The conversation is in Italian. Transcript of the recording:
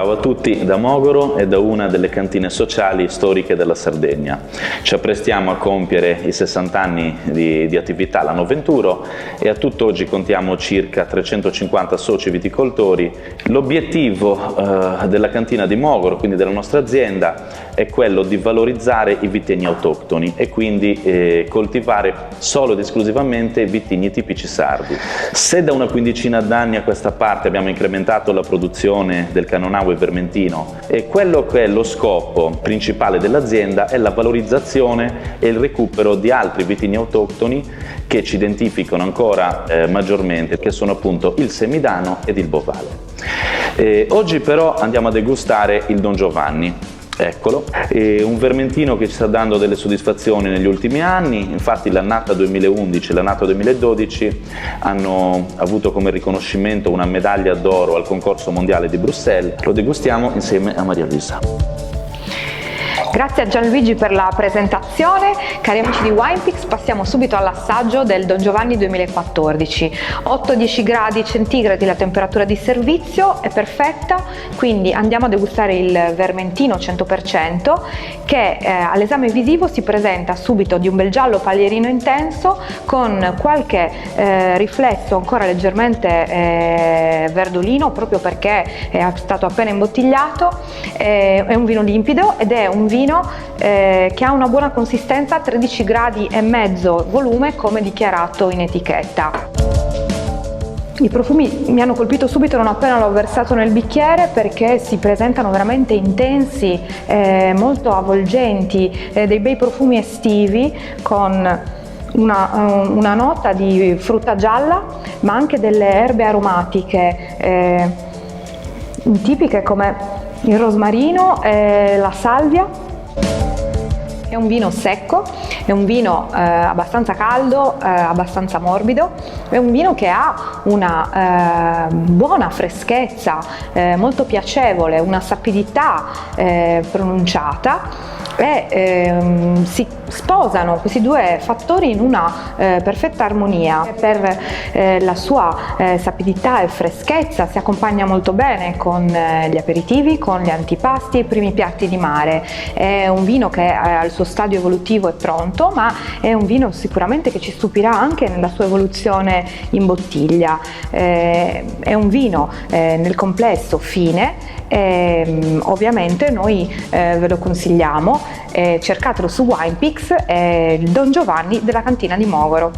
Ciao a tutti da Mogoro e da una delle cantine sociali storiche della Sardegna. Ci apprestiamo a compiere i 60 anni di attività l'anno venturo e a tutt'oggi contiamo circa 350 soci viticoltori. L'obiettivo della cantina di Mogoro, quindi della nostra azienda, è quello di valorizzare i vitigni autoctoni e quindi coltivare solo ed esclusivamente vitigni tipici sardi. Se da una quindicina d'anni a questa parte abbiamo incrementato la produzione del Cannonau e Vermentino, e quello che è lo scopo principale dell'azienda è la valorizzazione e il recupero di altri vitigni autoctoni che ci identificano ancora maggiormente, che sono appunto il Semidano ed il Bovale. Oggi però andiamo a degustare il Don Giovanni. Eccolo, è un vermentino che ci sta dando delle soddisfazioni negli ultimi anni. Infatti l'annata 2011 e l'annata 2012 hanno avuto come riconoscimento una medaglia d'oro al concorso mondiale di Bruxelles. Lo degustiamo insieme a Maria Luisa. Grazie a Gianluigi per la presentazione. Cari amici di WinePix, passiamo subito all'assaggio del Don Giovanni 2014. 8-10 gradi centigradi la temperatura di servizio, è perfetta, quindi andiamo a degustare il Vermentino 100% che all'esame visivo si presenta subito di un bel giallo paglierino intenso con qualche riflesso ancora leggermente verdolino, proprio perché è stato appena imbottigliato. È un vino limpido ed è un vino che ha una buona consistenza, 13 gradi e mezzo volume come dichiarato in etichetta. I profumi mi hanno colpito subito non appena l'ho versato nel bicchiere, perché si presentano veramente intensi, molto avvolgenti, dei bei profumi estivi con una nota di frutta gialla, ma anche delle erbe aromatiche tipiche come il rosmarino e la salvia. È un vino secco, è un vino abbastanza caldo, abbastanza morbido, è un vino che ha una buona freschezza, molto piacevole, una sapidità pronunciata, e si sposano questi due fattori in una perfetta armonia. Per la sua sapidità e freschezza si accompagna molto bene con gli aperitivi, con gli antipasti e i primi piatti di mare. È un vino che al suo stadio evolutivo è pronto, ma è un vino sicuramente che ci stupirà anche nella sua evoluzione in bottiglia. È un vino nel complesso fine, ovviamente noi ve lo consigliamo, cercatelo su WinePix, il Don Giovanni della cantina di Mogoro.